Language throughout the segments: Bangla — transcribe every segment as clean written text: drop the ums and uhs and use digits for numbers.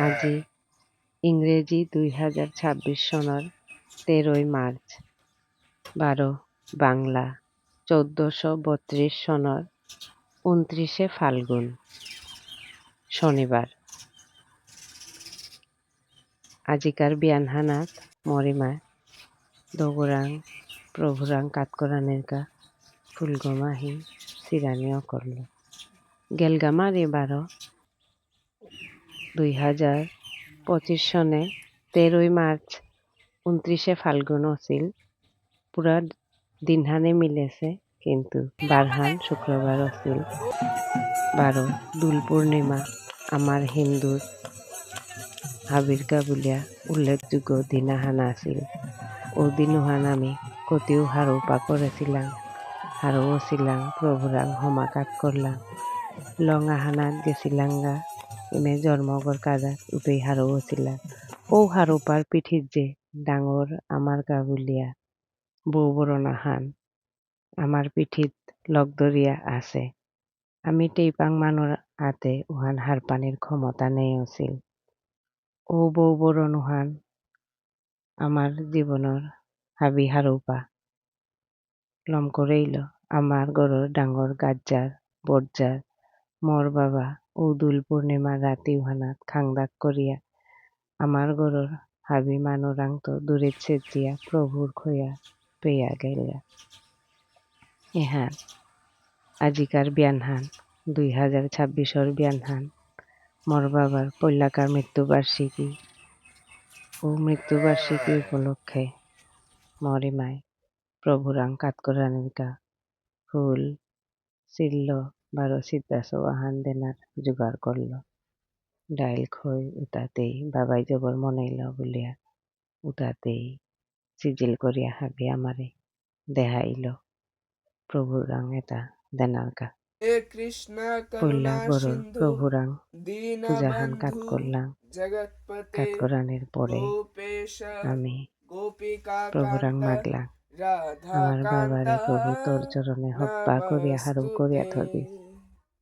আজি ইংরেজি 2026 সনৰ 13 মাৰ্চ, 12 বাংলা 1432 সনৰ 29 ফাল্গুন, শনিবার। আজিকার বিয়ানহানাত মরিমায় দগুরাং প্রভুরাং কাতকরানিরকা ফুলগমাহি সিরানিও করল। গেলগামার 2025 সনে 13 মার্চ 29 ফাল্গুন আছিল। পুরা দিনহানে মিলেছে, কিন্তু বারহান শুক্রবার আছিল। 12 দোল পূর্ণিমা আমার হিন্দুর হাবিরকা বুলিয়া উল্লেখযোগ্য দিনাহানা আছিল। ও দিনুহান আমি কতিও হারোপা করেছিলাম, হারও ছিলাম প্রভুরাং হমাকাত করলাম। লঙ্গাহানাত গেছিলাঙ্গা ইমে জন্মগর কাজাত উঠেই হারও ছিলাম। ও হারোপার পিঠিত যে ডাঙর আমার গা বুলিয়া বউ বরণাহান আমার পিঠিত লগদরিয়া আছে। আমি টেইপাং মানুর হাতে উহান হারপানির ক্ষমতা নেই আছিল। ও বউ বরণুহান আমার জীবনের হাবি হারোপা লম করেইল। আমার গরর ডাঙর গাজ্জার বর্জার মর বাবা ও দোল পূর্ণিমার রাতি উহানাত খাংদাক করিয়া আমার গরর হাবি মানুরাং তো দূরেত চেঁচিয়া প্রভুর খইয়া পেয়া গেলা। এহান আজিকার বিয়ানহান 2026 বিয়ানহান মর বাবার পৈলাকার মৃত্যুবার্ষিকী ও মৃত্যুবার্ষিকী উপলক্ষে মরিমায় প্রভুরাং কাতকরানিরকা ফুল চিল্ল 12 সিদ্ধা সোয়াহান দেনার জোগাড় করল। ডাইল খই উতাতেই বাবাই জবর মনাইল বলিয়া উতাতেই সিজিল করিয়া হাবি আমারে দেহাইল। প্রভুরাং এটা দেনারকা পৈলা গরর প্রভুরাং পূজাহান কাত করলাম। কাত করানির পরে আমি প্রভুরাং মাগলাম, আমার বাবারে প্রভু তোর চরণে হব্বা করিয়া হারু করিয়া থদিস,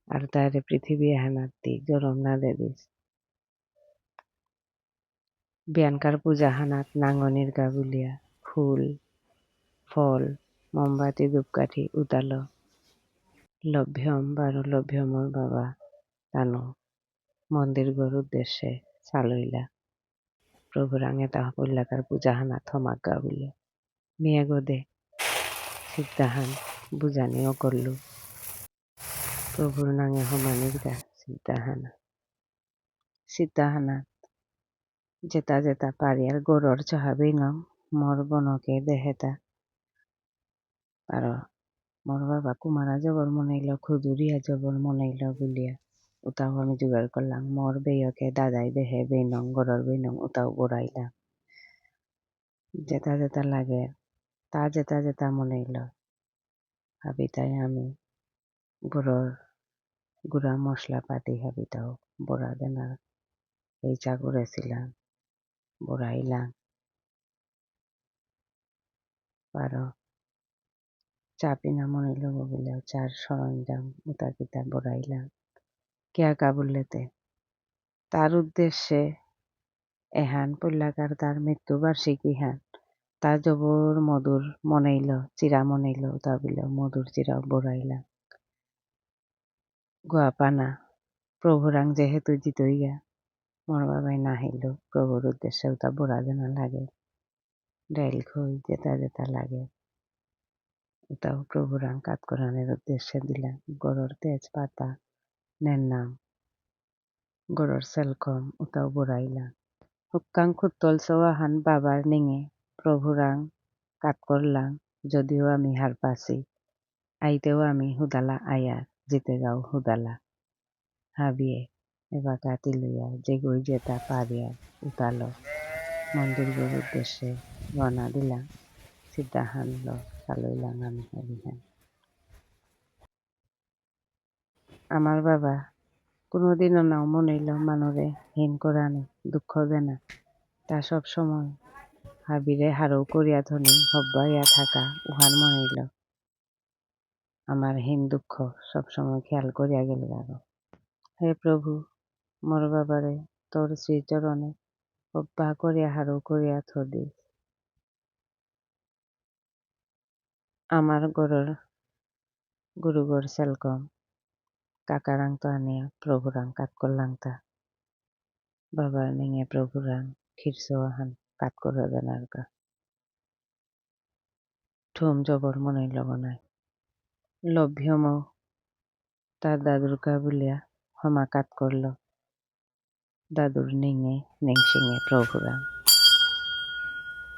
আর তারে পৃথিবী হানাতি জরম না দে দিস। বিয়ানকার পূজা হানাত নাঙ্গনির গা বুলিয়া ফুল ফল মোমবাতি ধূপকাঠি উতাল লভ্যম 12 লভ্যমর বাবা তানো মন্দির গর উদ্দেশ্যে চালইলা। প্রভুরাং এটা পৈলাকার পূজা হানাত হমাক গা বুলিয়া মিয়া গদে সিদ্ধাহান বুঝানিও করলু। প্রভুর নাঙে হমানির গা সিদ্ধাহানাত যেতা যেতা পারিয়ার গরর চহাবেই নম মর বনকে দেহেতা আর মর বাবা কুমারা জবর মনাইল খুদুরিয়া জবর মনাইল বলিয়া উতাও আমি জোগাড় করলাম। মর বেয়কে দাদাই দেহে বেনং গরর বেনং উতাও বড়াইলাম। যেতা যেতা লাগে তা যেতা যেতা মনাইল হাবি তাই আমি গরর গুড়া মশলা পাতি হাবি তাও বড়া দেনার এই চা করেছিলাম বড়াইলাম। পারো চা পিনা মনাইল বলে চার সরঞ্জাম উতা কিতা বড়াইলাম কেয়া কাবুল্লেতে তার উদ্দেশ্যে এহান পৈলাকার তার মৃত্যুবার্ষিকী হান তা জবর মধুর মনাইল চিরা মনাইল তা বলে মধুর চিরা বড়াইলাম। গোয়াপানা প্রভুরাং যেহেতু জিতইয়া মর বাবাই নাহিল প্রভুর উদ্দেশ্যে তা বড়া যেন লাগে। ডাইল খই যেতা যেতা লাগে ওটাও প্রভুরাং কাত করানোর উদ্দেশ্যে দিলাম। গরর তেজপাতা নেন্নাম গরর সেলকম ওটাও বড়াইলাম। হুক্কাং খুত্তল সোয়াহান বাবার নিঙে প্রভুরাং কাত করলাম। যদিও আমি হার পাছি আইতেও আমি হুদালা আয়ার জিতে যাও হুদালা হাবিয়ে এবার কাতি লইয়া যে গই যেতা পারিয়ার উতালো মন্দির গর উদ্দেশ্যে রওনা দিলাম। সিদ্ধা হানল চালইলাম আমি হাবিহান। আমার বাবা কোনোদিনও নাও মনাইল মানুরে হীন করানি দুঃখ দেনা তা সব সময় হাবিরে হারও করিয়া ধনি হব্বাইয়া থাকা উহার মনাইল আমার হীন দুঃখ সবসময় খেয়াল করিয়া গেল। হে প্রভু মর বাবারে তোর শ্রীচরণে অব্যা করিয়া হারু করিয়া থদি। আমার গরর গুরুগর সেলকম কাকারাং তো আনিয়া প্রভুরাং কাত করলাংতা বাবার নিঙে প্রভুরাং খিরসোয়াহান কাত করে দেনারকা ঠুম জবর মনে লগনায় লভ্যম তার দাদুরকা বলিয়া হমা কাত করল দাদুর নিঙে নিংসিঙে প্রভুরাং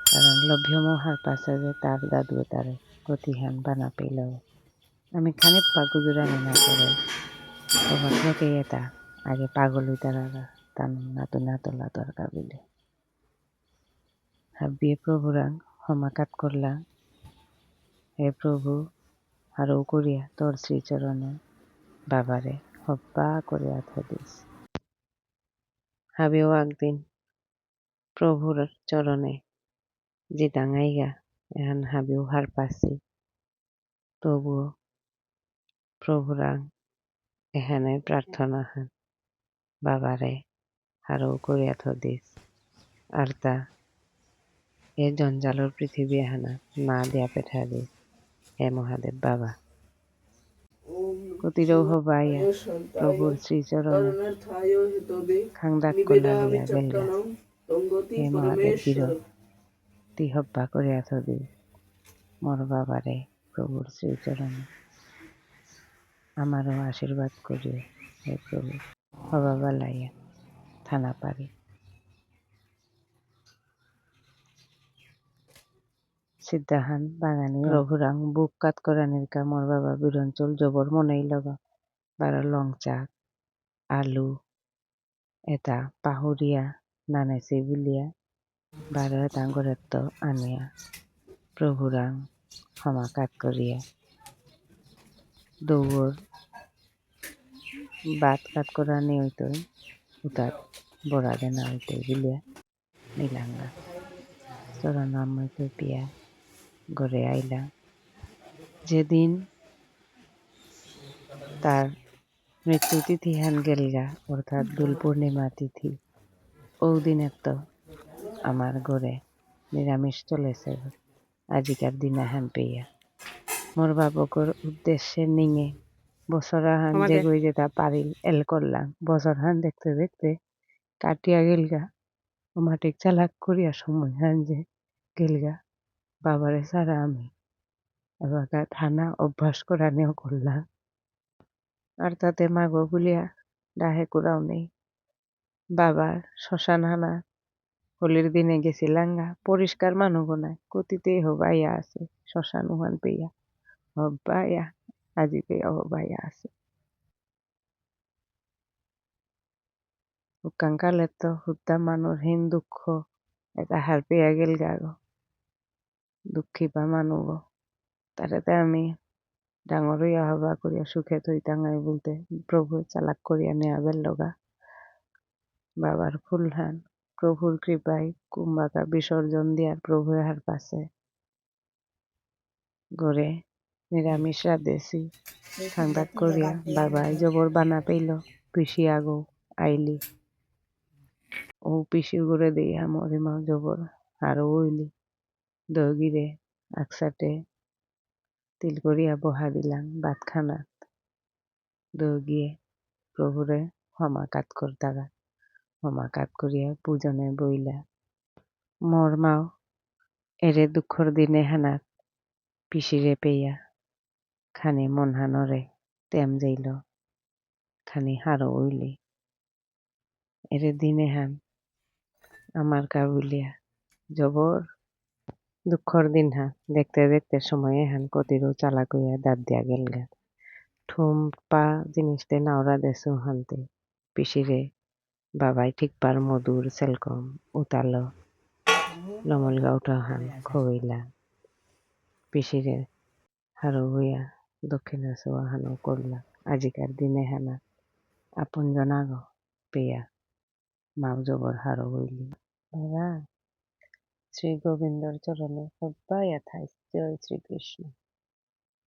কারণ লভ্যম হার পাশে যে তার দাদু তারে গতিহান বানা পেল আমি খানিক পাগুজুরানি না করে অবাক লোকে এটা আগে পাগল তারা তান নাতু নাতলা দরকার বলে হাবিয়ে প্রভুরাং হমাকাত করলা হে প্রভু হারও করিয়া তোর শ্রীচরণে বাবারে হব্বা করিয়া থদিস। হাবিও একদিন প্রভুর চরণে যে ডাঙাইগা এখন হাবিও হার পাচ্ছি তবুও প্রভুরাং এখানে প্রার্থনা হান বাবারে হারও করিয়া থদিস আর তা এ জঞ্জালর পৃথিবী হানা না দিয়া পেঠা দিস হে মহাদেব বাবা কতিরও হবাইয়া প্রভুর শ্রীচরণে খাংদাক কলা লইয়া গেলগা হে মহাদেব বীর তি হব্বা করিয়া থদি মোর বাবারে প্রভুর শ্রীচরণে আমারও আশীর্বাদ করিও হে প্রভু হবা বালাইয়া থানা পারি সিদ্ধাহান বাগানি প্রভুরাং বুক কাত করানির কা মোর বাবা বিরঞ্চল জবর মনেই লগা বারো লং চাক আলু এটা পাহুরিয়া নানেছি বুলিয়া বারো এটা গড়েত আনিয়া প্রভুরাং ক্ষমা কাত করিয়া দৌড় বাত কাত করা নি হইতো উতাত বড়া দেনা হইতো বুলিয়া নিলাঙ্গা চরণাম হইতে পিয়া গড়ে আইলা যেদিন তার মৃত্যু তিথি হান গেলগা অর্থাৎ দোল পূর্ণিমা তিথি ওদিনের তো আমার ঘরে নিরামিষ চলেছে আজিকার দিন হান পেয়া মোর বাবকর উদ্দেশ্যে নিঙে বছর হান যে গই যেটা পারিল এল করলাম বছর হান দেখতে দেখতে কাটিয়া গেলগা মাটিক চালাক করিয়া সময় হান যে গেলগা বাবারে সারা আমি এবার থানা অভ্যাস করা নিয়েও করলাম আর তাতে মাগো বলিয়া ডাহে কুড়াও নেই বাবার শ্মশান হানা হোলির দিনে গেছিলাঙ্গা পরিষ্কার মানুষ নাই কতিতেই হবাইয়া আছে শ্মশান উহান পেয়া হবাইয়া আজি পেয়া হবাইয়া আছে উকাঙ্কালে তো হুদ্দা মানুষ হীন দুঃখ এটা হার পেয়া গেল গা দুঃখী বা মানুষ তারাতে আমি ডাঙর হইয়া হবা করিয়া সুখে থই টাঙাই বলতে প্রভু চালাক করিয়া নেয়া বেল লগা বাবার ফুলহান প্রভুর কৃপায় কুম্বাকা বিসর্জন দিয়ার প্রভু হার পাশে গড়ে নিরামিষ রাধেছি খান্দাক করিয়া বাবাই জবর বানা পেল পিসি আগো আইলি ও পিসি গড়ে দিয়া মরিমা জবর আরো ওইলি দগিরে একসাথে তিল করিয়া বহা দিলাম ভাত খানাত দগিয়ে প্রভুরে ক্ষমা কাত করতারা ক্ষমা কাত করিয়া পূজনে বইলা মোর মাও এরে দুঃখর দিনে হানাত পিসিরে পেয়া খানি মন হানরে তেম যাইল খানি হারো উইলি এরে দিনে হান আমার কা বলিয়া জবর দুঃখর দিন হা দেখতে দেখতে সময়ে হান কতিরও চালাক হইয়া দাঁত দিয়া গেল গা ঠুম পা জিনিসতে নাওরা দেশো হানতে পিসিরে বাবাই ঠিকবার মধুর সেলকম উতালো লমলগা উঠা হান খইলা পিসিরে হারো হইয়া দক্ষিণা সোয়া হানো করলা আজিকার দিনে হানা আপন জনাগ পেয়া মাও জবর হারো হইলি বাবা শ্রী গোবিন্দর চরণে হব্বাইয়া থাইস জয় শ্রীকৃষ্ণ।